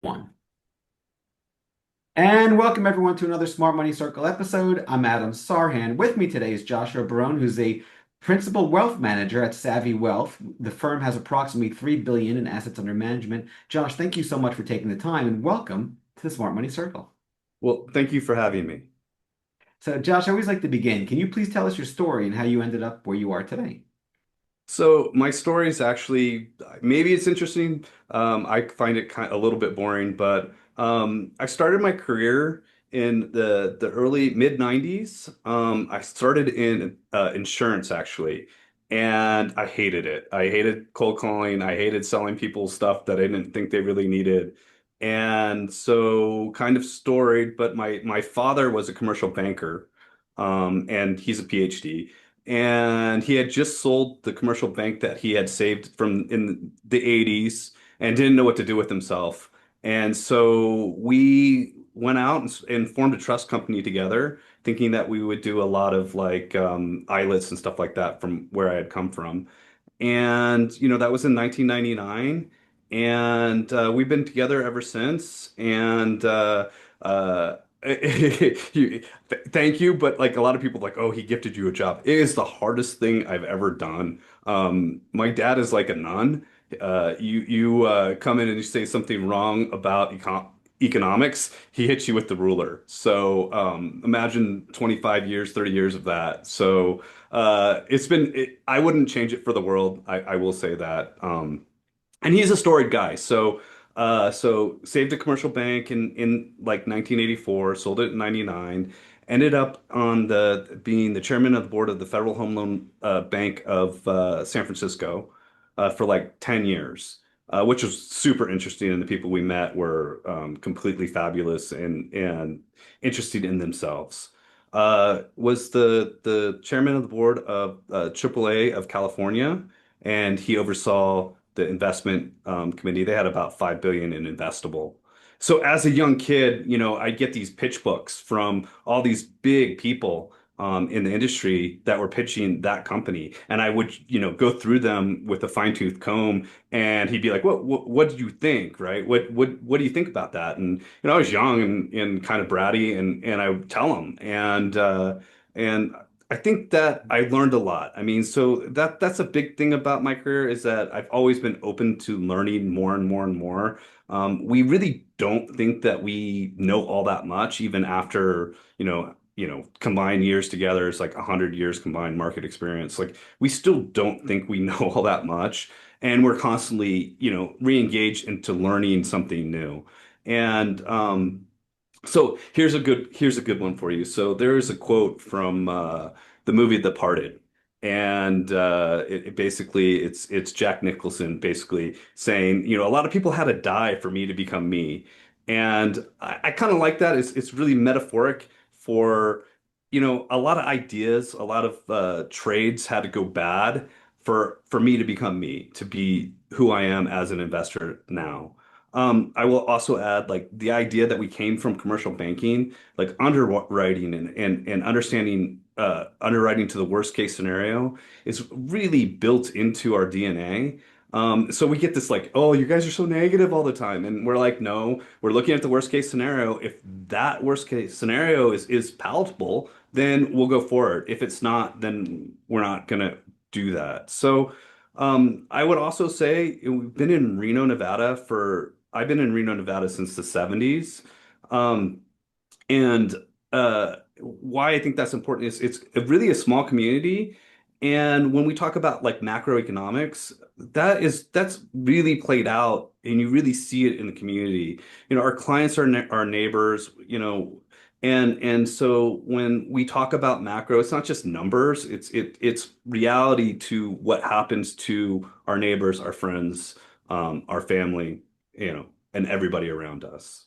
One. And welcome everyone to another Smart Money Circle episode. I'm Adam Sarhan. With me today is Joshua Barone, who's a principal wealth manager at Savvy Wealth. The firm has approximately 3 billion in assets under management. Josh, thank you so much for taking the time and welcome to the Smart Money Circle. Well, thank you for having me. So, Josh, I always like to begin. Can you please tell us your story and how you ended up where you are today? So my story is actually maybe it's interesting. I find it kind of a little bit boring, but I started my career in the early mid 90s. I started in insurance actually, and I hated it. I hated cold calling. I hated selling people stuff that I didn't think they really needed. And so kind of storied, but my father was a commercial banker, and he's a PhD. And he had just sold the commercial bank that he had saved from in the 80s and didn't know what to do with himself. And so we went out and formed a trust company together, thinking that we would do a lot of like ILITs and stuff like that from where I had come from. And, that was in 1999. And we've been together ever since. And thank you. But like a lot of people, like, oh, he gifted you a job. It is the hardest thing I've ever done. My dad is like a nun. You come in and you say something wrong about economics, he hits you with the ruler. So imagine 25 years, 30 years of that. So I wouldn't change it for the world. I will say that. And he's a storied guy. So saved a commercial bank in like 1984, sold it in 99, ended up on the being the chairman of the board of the Federal Home Loan Bank of San Francisco for like 10 years. Which was super interesting, and the people we met were completely fabulous and interested in themselves. Was the chairman of the board of AAA of California, and he oversaw the investment committee. They had about 5 billion in investable. So as a young kid, I get these pitch books from all these big people in the industry that were pitching that company, and I would, go through them with a fine-tooth comb, and he'd be like, "What did you think? Right? What do you think about that?" And I was young and kind of bratty, and I would tell him, and I think that I learned a lot. I mean, so that's a big thing about my career is that I've always been open to learning more and more and more. We really don't think that we know all that much, even after, combined years together. It's like 100 years combined market experience. Like we still don't think we know all that much, and we're constantly, re-engaged into learning something new. And so here's a good one for you. So there is a quote from the movie The Parted, and it basically it's Jack Nicholson basically saying, a lot of people had to die for me to become me, and I kind of like that. It's really metaphoric for, a lot of ideas, a lot of trades had to go bad for me to become me, to be who I am as an investor now. I will also add like the idea that we came from commercial banking, like underwriting and understanding underwriting to the worst case scenario is really built into our DNA. So we get this like, oh, you guys are so negative all the time. And we're like, no, we're looking at the worst case scenario. If that worst case scenario is palatable, then we'll go for it. If it's not, then we're not gonna do that. So I would also say we've been in Reno, Nevada for I've been in Reno, Nevada since the 70s. Um, and why I think that's important is it's really a small community. And when we talk about like macroeconomics, that's really played out and you really see it in the community. Our clients are our neighbors, and so when we talk about macro, it's not just numbers, it's reality to what happens to our neighbors, our friends, our family, and everybody around us.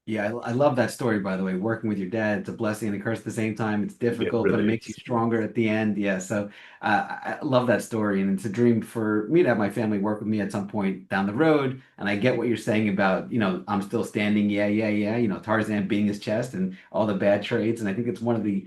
Yeah, I love that story, by the way. Working with your dad, it's a blessing and a curse at the same time. It's It difficult, but it really makes you is. stronger at the end. Yeah, so I love that story. And it's a dream for me to have my family work with me at some point down the road. And I get what you're saying about, I'm still standing. Yeah, yeah, yeah. Tarzan beating his chest and all the bad trades. And I think it's one of the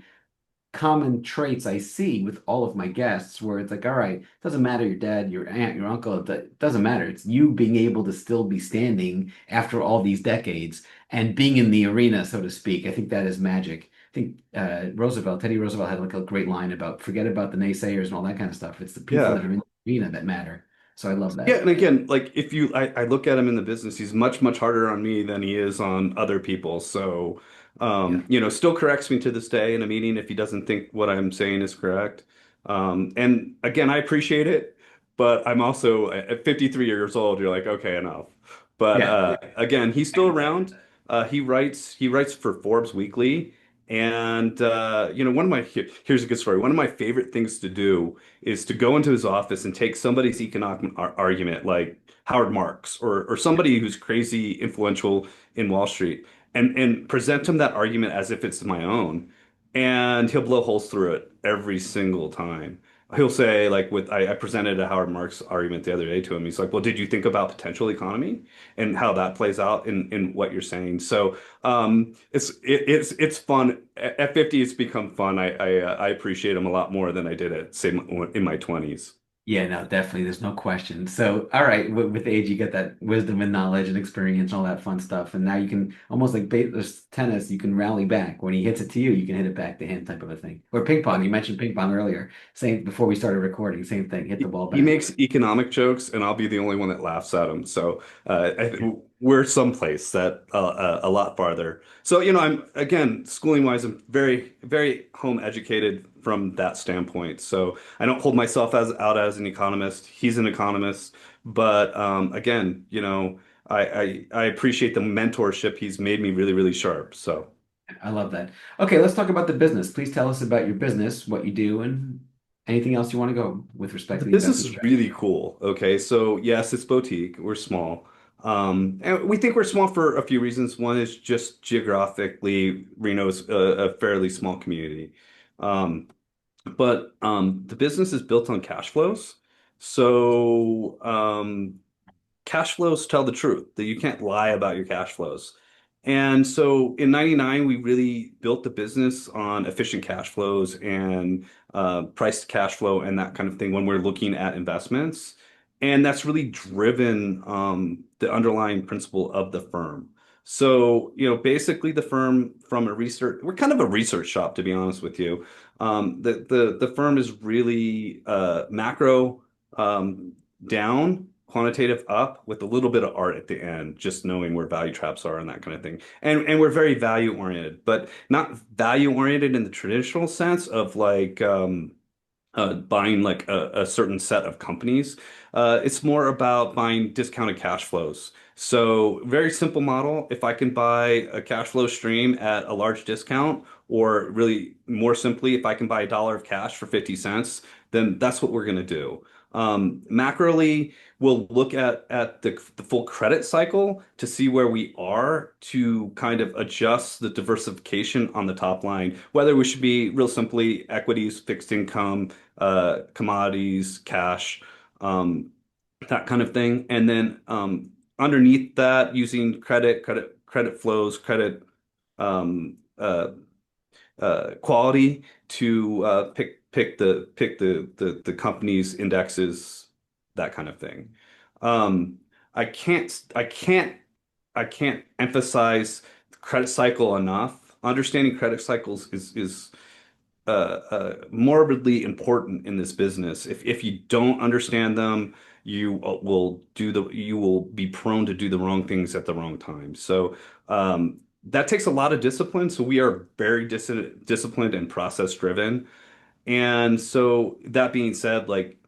common traits I see with all of my guests where it's like, all right, it doesn't matter your dad, your aunt, your uncle, it doesn't matter. It's you being able to still be standing after all these decades and being in the arena, so to speak. I think that is magic. I think Teddy Roosevelt had like a great line about forget about the naysayers and all that kind of stuff. It's the people that Yeah. are in the arena that matter. So I love Yeah, that. and again, like if you, I look at him in the business, he's much, much harder on me than he is on other people. So, Yeah. still corrects me to this day in a meeting if he doesn't think what I'm saying is correct. And again, I appreciate it, but I'm also at 53 years old, you're like, okay, enough. But Yeah. again, he's still around. He writes for Forbes Weekly, and here's a good story. One of my favorite things to do is to go into his office and take somebody's economic argument, like Howard Marks or somebody who's crazy influential in Wall Street, and present him that argument as if it's my own, and he'll blow holes through it every single time. He'll say, like, I presented a Howard Marks argument the other day to him. He's like, "Well, did you think about potential economy and how that plays out in what you're saying?" So it's fun. At 50, it's become fun. I appreciate him a lot more than I did at say in my 20s. Yeah, no, definitely. There's no question. So, all right, with age, you get that wisdom and knowledge and experience and all that fun stuff. And now you can almost like there's tennis, you can rally back. When he hits it to you, you can hit it back to him type of a thing. Or ping pong. You mentioned ping pong earlier. Same before we started recording, same thing. Hit the ball He back. makes economic jokes, and I'll be the only one that laughs at him. So we're someplace that a lot farther. So I'm again schooling wise, I'm very very home educated from that standpoint. So I don't hold myself as out as an economist. He's an economist, but again, I appreciate the mentorship. He's made me really really sharp. So. I love that. Okay, let's talk about the business. Please tell us about your business, what you do, and anything else you want to go with respect The to the business investment is strategy. really cool. Okay, so yes, it's boutique. We're small. And we think we're small for a few reasons. One is just geographically, Reno's a fairly small community. Um, but the business is built on cash flows. So cash flows tell the truth, that you can't lie about your cash flows. And so in 99, we really built the business on efficient cash flows and price to cash flow and that kind of thing when we're looking at investments. And that's really driven the underlying principle of the firm. So, basically the firm from a research, we're kind of a research shop, to be honest with you. The firm is really macro down, quantitative up with a little bit of art at the end, just knowing where value traps are and that kind of thing. And we're very value oriented, but not value oriented in the traditional sense of like buying like a certain set of companies. It's more about buying discounted cash flows. So very simple model. If I can buy a cash flow stream at a large discount, or really more simply, if I can buy $1 of cash for 50 cents, then that's what we're going to do. Macroly, we'll look at the full credit cycle to see where we are to kind of adjust the diversification on the top line, whether we should be real simply equities, fixed income, commodities, cash, um, that kind of thing. And then underneath that, using credit flows, credit uh, quality to pick the company's indexes, that kind of thing. Um, I can't I can't I can't emphasize the credit cycle enough. Understanding credit cycles is morbidly important in this business. If you don't understand them, you will be prone to do the wrong things at the wrong time. So that takes a lot of discipline. So we are very disciplined and process driven. And so that being said, like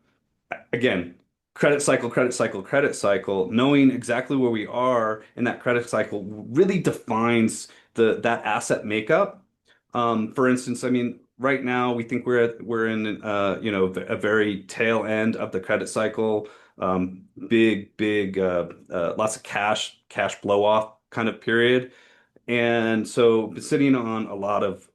again, credit cycle, credit cycle, credit cycle, knowing exactly where we are in that credit cycle really defines that asset makeup. For instance, I mean, right now we think we're in a very tail end of the credit cycle, big lots of cash blow off kind of period. And so been sitting on a lot of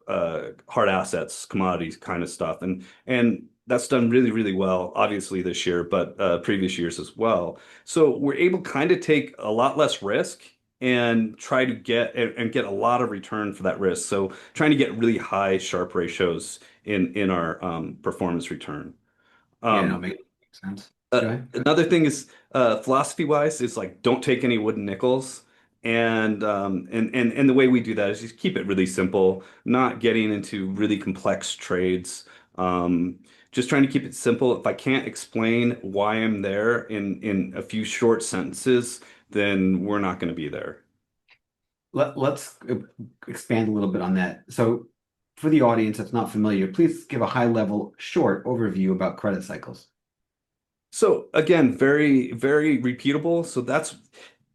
hard assets, commodities kind of stuff. And that's done really, really well, obviously this year, but previous years as well. So we're able to kind of take a lot less risk and try to and get a lot of return for that risk. So trying to get really high Sharpe ratios in our performance return. Yeah, no, Um, makes sense. Go ahead. Another thing is philosophy wise is like don't take any wooden nickels. And the way we do that is just keep it really simple, not getting into really complex trades. Um, just trying to keep it simple. If I can't explain why I'm there in a few short sentences, then we're not going to be there. Let's expand a little bit on that. So, for the audience that's not familiar, please give a high level, short overview about credit cycles. So again, very, very repeatable. So that's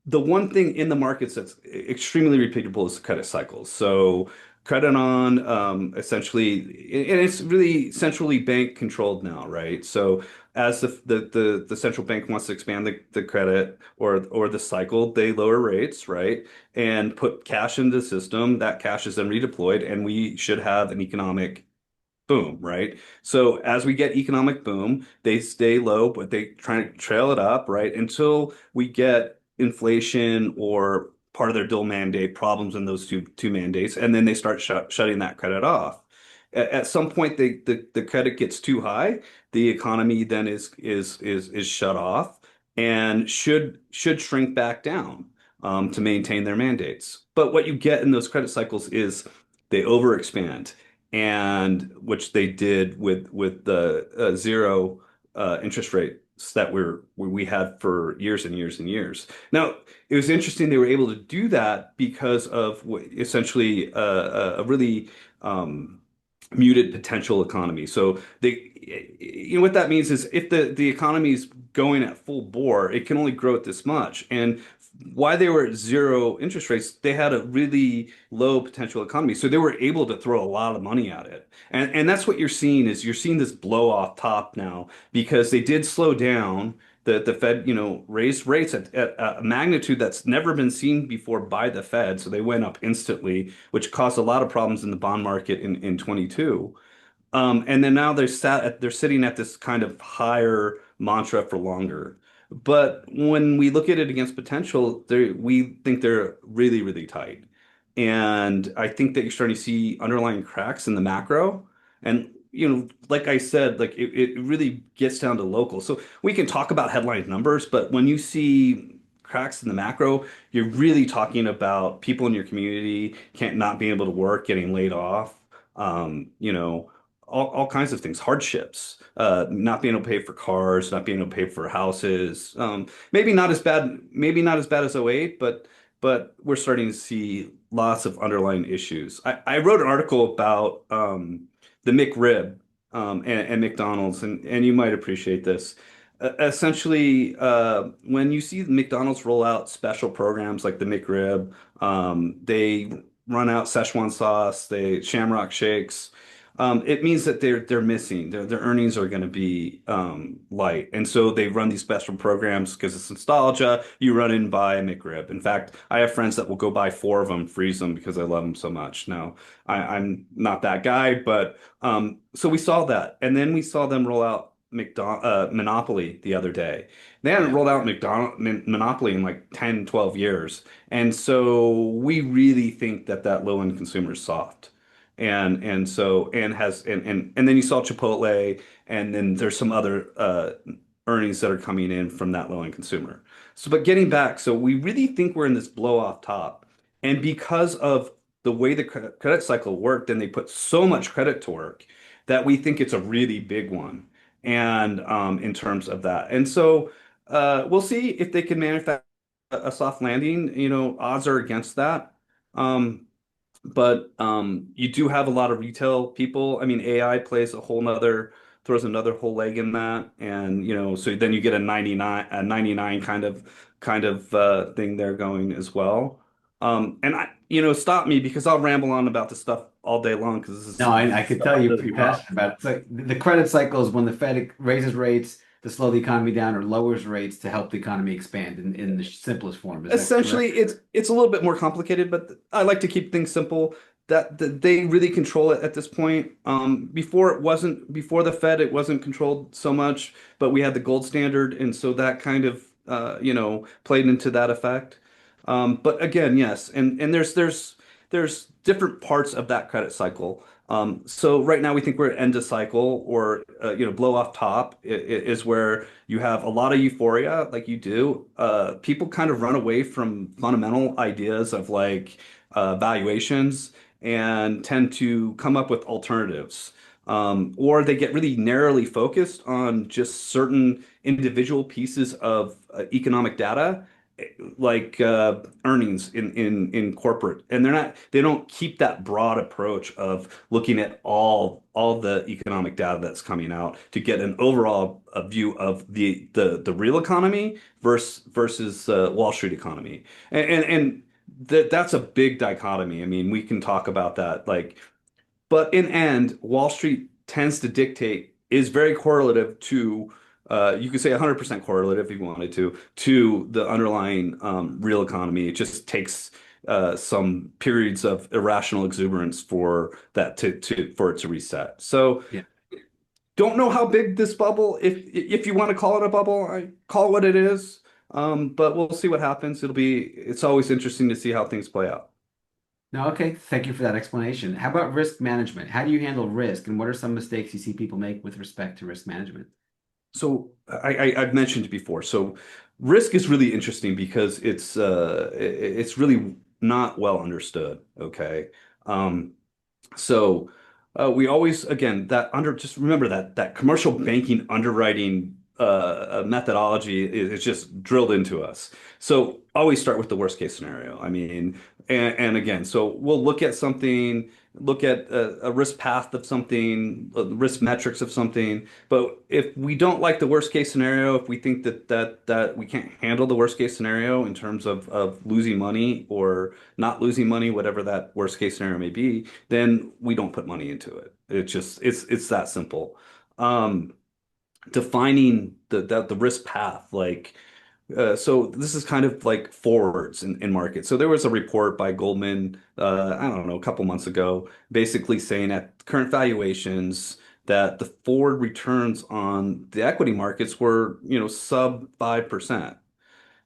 the one thing in the markets that's extremely repeatable is credit cycles. So credit on essentially, and it's really centrally bank controlled now, right? So as the central bank wants to expand the credit or the cycle, they lower rates, right? And put cash into the system. That cash is then redeployed, and we should have an economic boom, right? So as we get economic boom, they stay low, but they try to trail it up, right? Until we get inflation or part of their dual mandate problems in those two mandates, and then they start shutting that credit off. At some point, the credit gets too high. The economy then is shut off and should shrink back down to maintain their mandates. But what you get in those credit cycles is they overexpand and which they did with the zero interest rates that we had for years and years and years. Now, it was interesting they were able to do that because of essentially a really muted potential economy. So what that means is if the economy is going at full bore, it can only grow at this much. And why they were at zero interest rates, they had a really low potential economy. So they were able to throw a lot of money at it. And that's what you're seeing is you're seeing this blow off top now because they did slow down. The Fed, raised rates at a magnitude that's never been seen before by the Fed. So they went up instantly, which caused a lot of problems in the bond market in 22. And then now they're sitting at this kind of higher mantra for longer. But when we look at it against potential, we think they're really, really tight. And I think that you're starting to see underlying cracks in the macro. And, like I said, like it really gets down to local. So we can talk about headline numbers, but when you see cracks in the macro, you're really talking about people in your community can't not being able to work, getting laid off. Um, you know, all kinds of things, hardships, not being able to pay for cars, not being able to pay for houses. Maybe not as bad as '08, but we're starting to see lots of underlying issues. I wrote an article about the McRib and McDonald's, and you might appreciate this. Essentially, when you see McDonald's roll out special programs like the McRib, they run out Szechuan sauce, they Shamrock shakes. It means that they're missing. Their earnings are going to be light, and so they run these special programs because it's nostalgia. You run in and buy a McRib. In fact, I have friends that will go buy four of them, freeze them because I love them so much. Now, I'm not that guy, but so we saw that, and then we saw them roll out Monopoly the other day. They hadn't Yeah. rolled out Monopoly in like 10, 12 years, and so we really think that low-end consumer is soft and so and then you saw Chipotle, and then there's some other earnings that are coming in from that low end consumer. So, but getting back, so we really think we're in this blow off top, and because of the way the credit cycle worked, and they put so much credit to work that we think it's a really big one, and in terms of that, and so we'll see if they can manufacture a soft landing. Odds are against that. But you do have a lot of retail people. I mean, AI throws another whole leg in that, and so then you get a 99 kind of thing there going as well. And stop me because I'll ramble on about this stuff all day long because No, I this is could stuff tell I you're really pretty passionate love. about it. It's like the credit cycle is when the Fed raises rates to slow the economy down or lowers rates to help the economy expand in the simplest form. Is that Essentially, correct? it's a little bit more complicated, but I like to keep things simple. That they really control it at this point. Before the Fed, it wasn't controlled so much, but we had the gold standard, and so that kind of played into that effect. But again, yes, and there's different parts of that credit cycle. So right now we think we're at end of cycle or blow off top is where you have a lot of euphoria like you do. People kind of run away from fundamental ideas of like valuations and tend to come up with alternatives. Or they get really narrowly focused on just certain individual pieces of economic data like earnings in corporate, and they don't keep that broad approach of looking at all the economic data that's coming out to get an overall view of the real economy versus Wall Street economy, and that's a big dichotomy. I mean, we can talk about that like but in end, Wall Street tends to dictate, is very correlative to, you could say 100% correlative if you wanted to the underlying real economy. It just takes some periods of irrational exuberance for that for it to reset. So Yeah. don't know how big this bubble, if you want to call it a bubble, I call it what it is. But we'll see what happens. It's always interesting to see how things play out. No, okay. Thank you for that explanation. How about risk management? How do you handle risk, and what are some mistakes you see people make with respect to risk management? So I've mentioned it before. So risk is really interesting because it's really not well understood. Okay. Um, so we always again that under just remember that commercial banking underwriting methodology is just drilled into us. So always start with the worst case scenario. I mean, and again, so we'll look at something, look at a risk path of something, risk metrics of something. But if we don't like the worst case scenario, if we think that we can't handle the worst case scenario in terms of losing money or not losing money, whatever that worst case scenario may be, then we don't put money into it. It's that simple. Um, Defining the risk path, like so this is kind of like forwards in markets. So there was a report by Goldman, I don't know, a couple months ago, basically saying at current valuations that the forward returns on the equity markets were, sub 5%.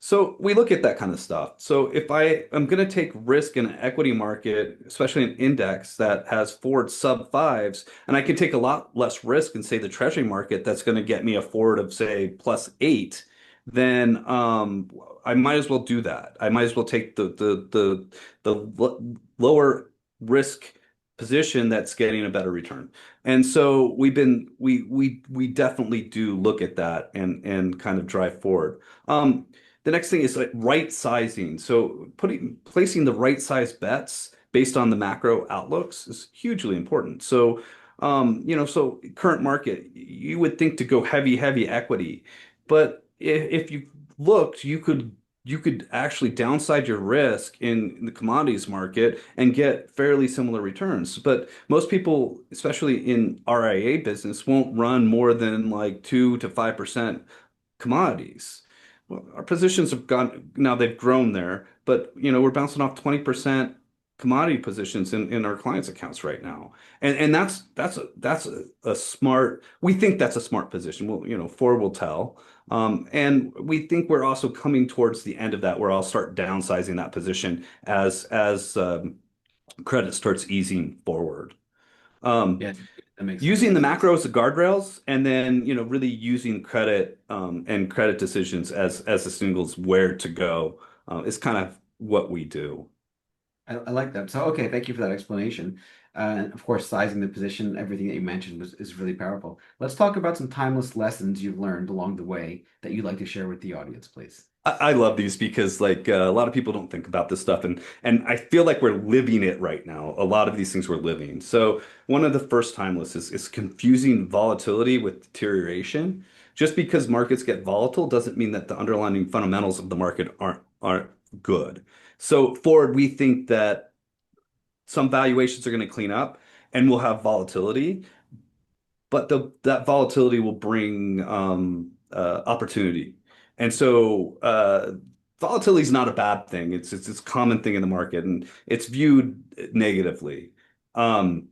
So we look at that kind of stuff. So if I am going to take risk in an equity market, especially an index that has forward sub fives, and I can take a lot less risk in, say, the treasury market that's going to get me a forward of, say, +8, then I might as well do that. I might as well take the lower risk position that's getting a better return. And so we definitely do look at that and kind of drive forward. The next thing is like right sizing. So placing the right size bets based on the macro outlooks is hugely important. So, so current market, you would think to go heavy equity, but if you looked, you could actually downside your risk in the commodities market and get fairly similar returns. But most people, especially in RIA business, won't run more than like 2 to 5% commodities. Well, our positions have gone now they've grown there, but we're bouncing off 20% commodity positions in our clients' accounts right now. And that's a smart, we think that's a smart position. Well, forward will tell. And we think we're also coming towards the end of that where I'll start downsizing that position as credit starts easing forward. Um, Yeah, that makes Using sense. the macro as the guardrails and then really using credit and credit decisions as the signals where to go is kind of what we do. I like that. So, okay, thank you for that explanation. And of course, sizing the position, everything that you mentioned is really powerful. Let's talk about some timeless lessons you've learned along the way that you'd like to share with the audience, please. I love these because like a lot of people don't think about this stuff and I feel like we're living it right now. A lot of these things we're living. So one of the first timeless is confusing volatility with deterioration. Just because markets get volatile doesn't mean that the underlying fundamentals of the market aren't good. So forward, we think that some valuations are going to clean up and we'll have volatility, but that volatility will bring opportunity. And so volatility is not a bad thing. It's a common thing in the market, and it's viewed negatively. Um,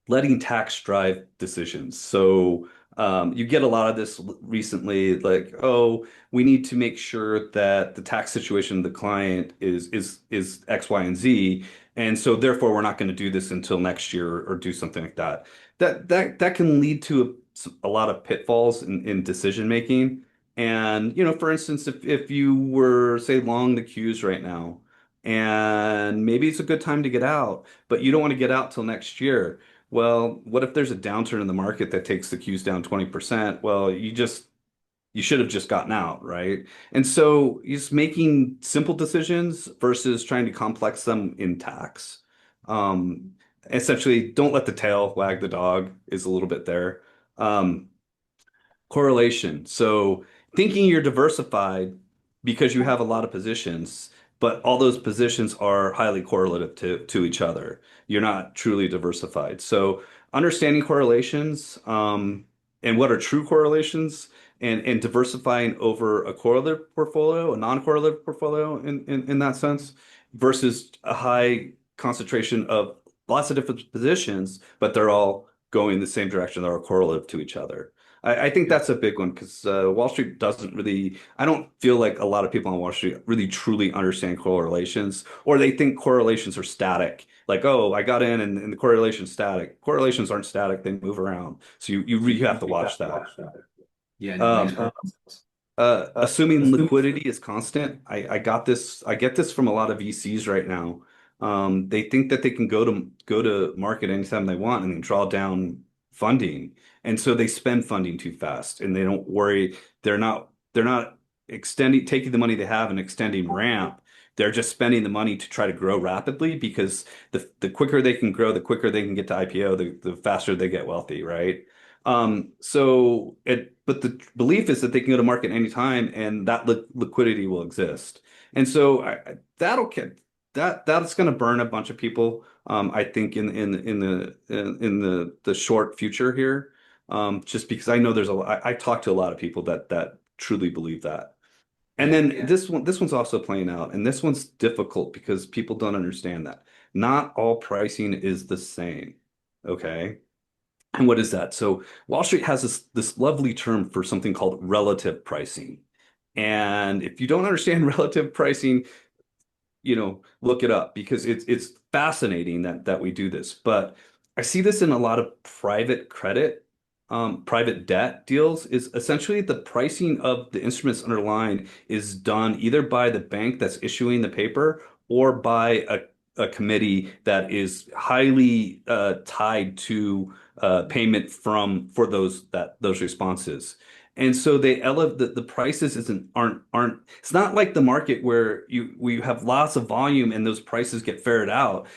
Letting tax drive decisions. So You get a lot of this recently, like, oh, we need to make sure that the tax situation of the client is X, Y, and Z, and so therefore we're not going to do this until next year or do something like that. That can lead to a lot of pitfalls in decision making. And for instance, if you were say long the queues right now, and maybe it's a good time to get out, but you don't want to get out till next year. Well, what if there's a downturn in the market that takes the Qs down 20%? Well, you should have just gotten out, right? And so just making simple decisions versus trying to complex them in tax. Um, Essentially, don't let the tail wag the dog is a little bit there. Um, Correlation. So thinking you're diversified because you have a lot of positions, but all those positions are highly correlative to each other. You're not truly diversified. So understanding correlations, and what are true correlations and diversifying over a correlative portfolio, a non-correlative portfolio in that sense, versus a high concentration of lots of different positions, but they're all going the same direction. They're all correlative to each other. I think Yeah. that's a big one because Wall Street doesn't really, I don't feel like a lot of people on Wall Street really truly understand correlations, or they think correlations are static. Like, oh, I got in and the correlation's static. Correlations aren't static, they move around. So you really have to watch that. Yeah, no, it makes Um, perfect sense. Assuming liquidity is constant, I get this from a lot of VCs right now. They think that they can go to market anytime they want and then draw down funding. And so they spend funding too fast and they don't worry. They're not extending, taking the money they have and extending ramp. They're just spending the money to try to grow rapidly because the quicker they can grow, the quicker they can get to IPO, the faster they get wealthy, right? But the belief is that they can go to market anytime and that liquidity will exist. And so that'll get that's going to burn a bunch of people. I think in the short future here, just because I know I talk to a lot of people that truly believe that. And Yeah. then this one's also playing out, and this one's difficult because people don't understand that. Not all pricing is the same. Okay. And what is that? So Wall Street has this lovely term for something called relative pricing. And if you don't understand relative pricing, look it up because it's fascinating that we do this. But I see this in a lot of private credit, private debt deals, is essentially the pricing of the instruments underlying is done either by the bank that's issuing the paper or by a committee that is highly tied to payment for those responses. And so they elevate the prices isn't aren't it's not like the market where we have lots of volume and those prices get ferreted out.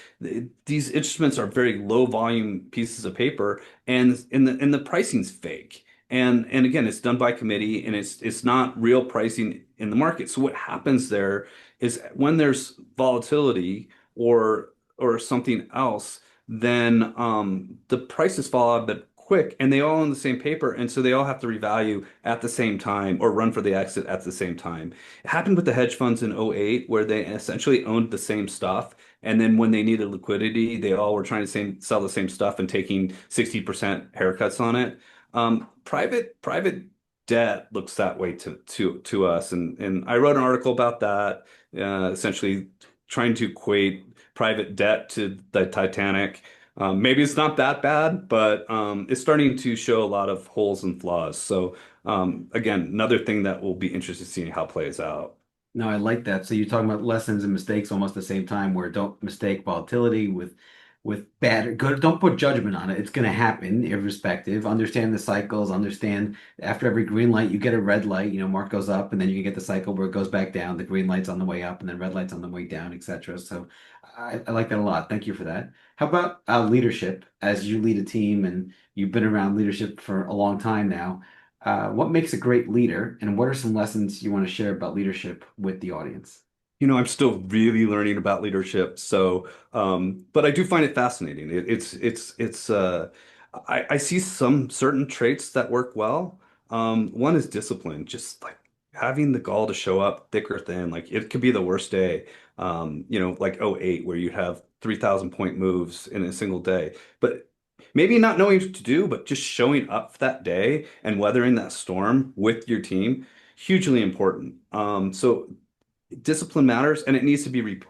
These instruments are very low volume pieces of paper and the pricing's fake. And again, it's done by committee and it's not real pricing in the market. So what happens there is when there's volatility or something else, then the prices fall out a bit quick and they all own the same paper. And so they all have to revalue at the same time or run for the exit at the same time. It happened with the hedge funds in '08 where they essentially owned the same stuff. And then when they needed liquidity, they all were trying to sell the same stuff and taking 60% haircuts on it. Private debt looks that way to us. And I wrote an article about that, essentially trying to equate private debt to the Titanic. Maybe it's not that bad, but it's starting to show a lot of holes and flaws. So again, another thing that will be interested seeing how it plays out. No, I like that. So you're talking about lessons and mistakes almost at the same time, where don't mistake volatility with bad or good. Don't put judgment on it. It's going to happen, irrespective. Understand the cycles. Understand after every green light, you get a red light. Mark goes up, and then you can get the cycle where it goes back down. The green light's on the way up, and then red light's on the way down, etc. So I like that a lot. Thank you for that. How about leadership? As you lead a team and you've been around leadership for a long time now. What makes a great leader, and what are some lessons you want to share about leadership with the audience? I'm still really learning about leadership. So, but I do find it fascinating. I see some certain traits that work well. One is discipline, just like having the gall to show up thick or thin. Like it could be the worst day, like '08, where you have 3,000 point moves in a single day. But maybe not knowing what to do, but just showing up that day and weathering that storm with your team, hugely important. So discipline matters, and it needs to be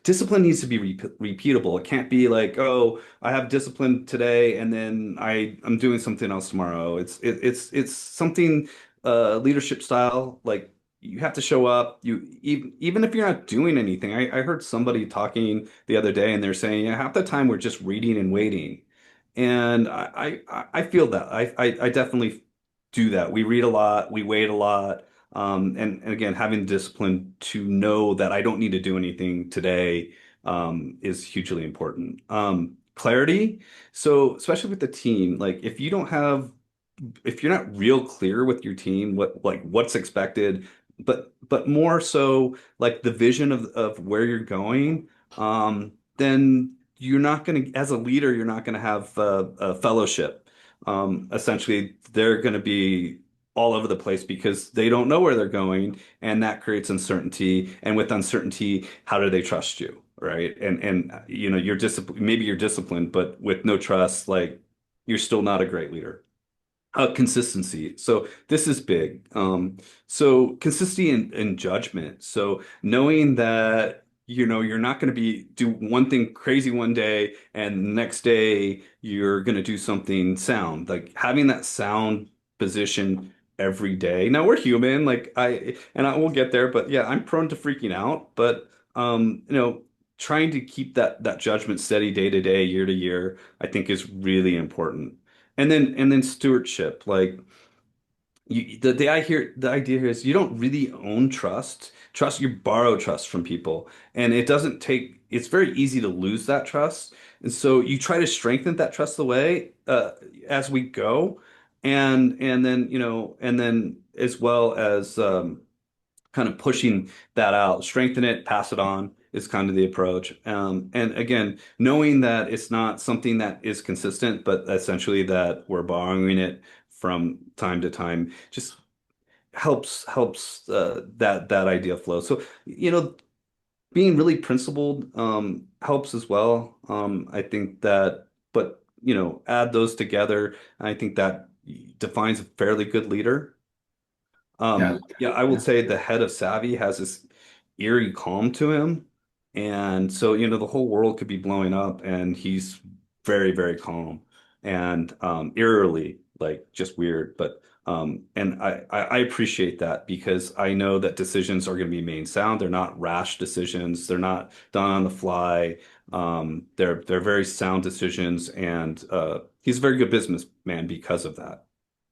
discipline needs to be repeatable. It can't be like, oh, I have discipline today and then I'm doing something else tomorrow. It's something leadership style. Like you have to show up. You even if you're not doing anything. I heard somebody talking the other day, and they're saying, yeah, half the time we're just reading and waiting. And I feel that I definitely do that. We read a lot, we wait a lot. And again, having the discipline to know that I don't need to do anything today is hugely important. Clarity. So especially with the team, like if you're not real clear with your team, what's expected, but more so like the vision of where you're going, then you're not going to, as a leader, you're not going to have a fellowship. Essentially, they're going to be all over the place because they don't know where they're going, and that creates uncertainty. And with uncertainty, how do they trust you, right? And you're disciplined, maybe you're disciplined, but with no trust, like you're still not a great leader. Consistency. So this is big. So consistency in judgment. So knowing that, you're not going to be do one thing crazy one day and the next day you're going to do something sound. Like having that sound position every day. Now we're human, like I will get there, but yeah, I'm prone to freaking out. But trying to keep that judgment steady day to day, year to year, I think is really important. And then stewardship, like the idea here is you don't really own trust. Trust, you borrow trust from people. And it's very easy to lose that trust. And so you try to strengthen that trust away as we go. And then as well as kind of pushing that out, strengthen it, pass it on is kind of the approach. And again, knowing that it's not something that is consistent, but essentially that we're borrowing it from time to time, just helps that idea flow. So, being really principled helps as well. I think that, but add those together, I think that defines a fairly good leader. Yeah. Yeah, I will Yeah. say the head of Savvy has this eerie calm to him. And so, the whole world could be blowing up and he's very, very calm and eerily, like just weird. But and I appreciate that because I know that decisions are going to be made sound. They're not rash decisions. They're not done on the fly. They're very sound decisions, and he's a very good businessman because of that.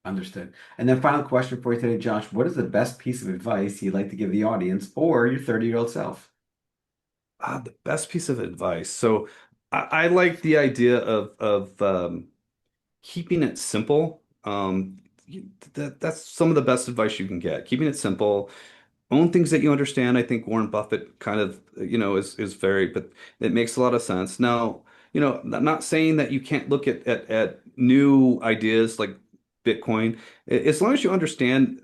Understood. And then final question for you today, Josh. What is the best piece of advice you'd like to give the audience or your 30-year-old self? The best piece of advice. So I like the idea of keeping it simple. That's some of the best advice you can get. Keeping it simple, own things that you understand. I think Warren Buffett kind of, is very, but it makes a lot of sense. Now, I'm not saying that you can't look at new ideas like Bitcoin. As long as you understand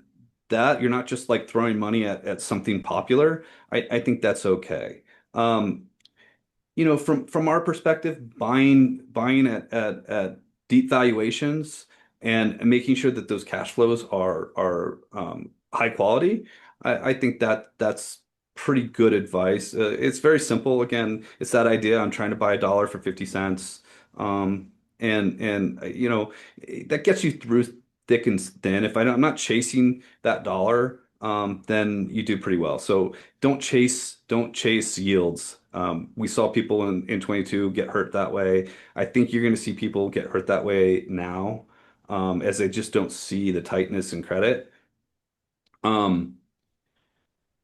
that you're not just like throwing money at something popular, I think that's okay. Um, from our perspective, buying at deep valuations and making sure that those cash flows are high quality, I think that's pretty good advice. It's very simple. Again, it's that idea. I'm trying to buy a dollar for 50 cents. And that gets you through thick and thin. If I'm not chasing that dollar, then you do pretty well. So don't chase yields. We saw people in 22 get hurt that way. I think you're going to see people get hurt that way now, as they just don't see the tightness in credit. Um,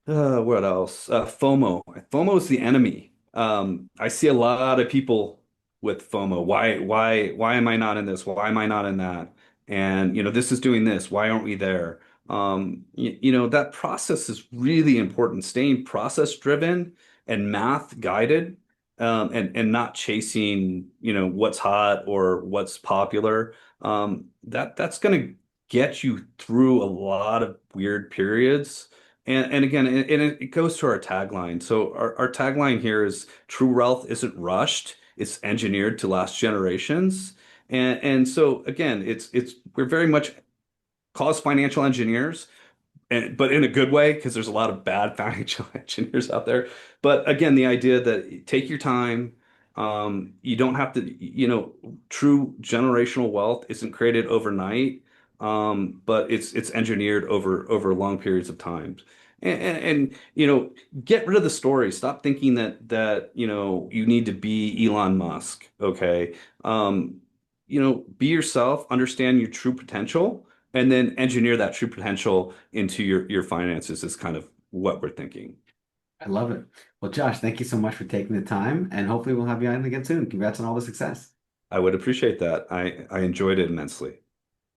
what else? FOMO. FOMO is the enemy. I see a lot of people with FOMO. Why am I not in this? Why am I not in that? And this is doing this. Why aren't we there? That process is really important. Staying process driven and math guided, and not chasing, what's hot or what's popular. That's going to get you through a lot of weird periods. And again, it goes to our tagline. So our tagline here is true wealth isn't rushed, it's engineered to last generations. And so again, it's we're very much call us financial engineers, but in a good way, because there's a lot of bad financial engineers out there. But again, the idea that take your time, you don't have to, true generational wealth isn't created overnight, but it's engineered over long periods of time. And get rid of the story. Stop thinking that you need to be Elon Musk. Okay. Be yourself, understand your true potential, and then engineer that true potential into your finances is kind of what we're thinking. I love it. Well, Josh, thank you so much for taking the time, and hopefully we'll have you on again soon. Congrats on all the success. I would appreciate that. I enjoyed it immensely.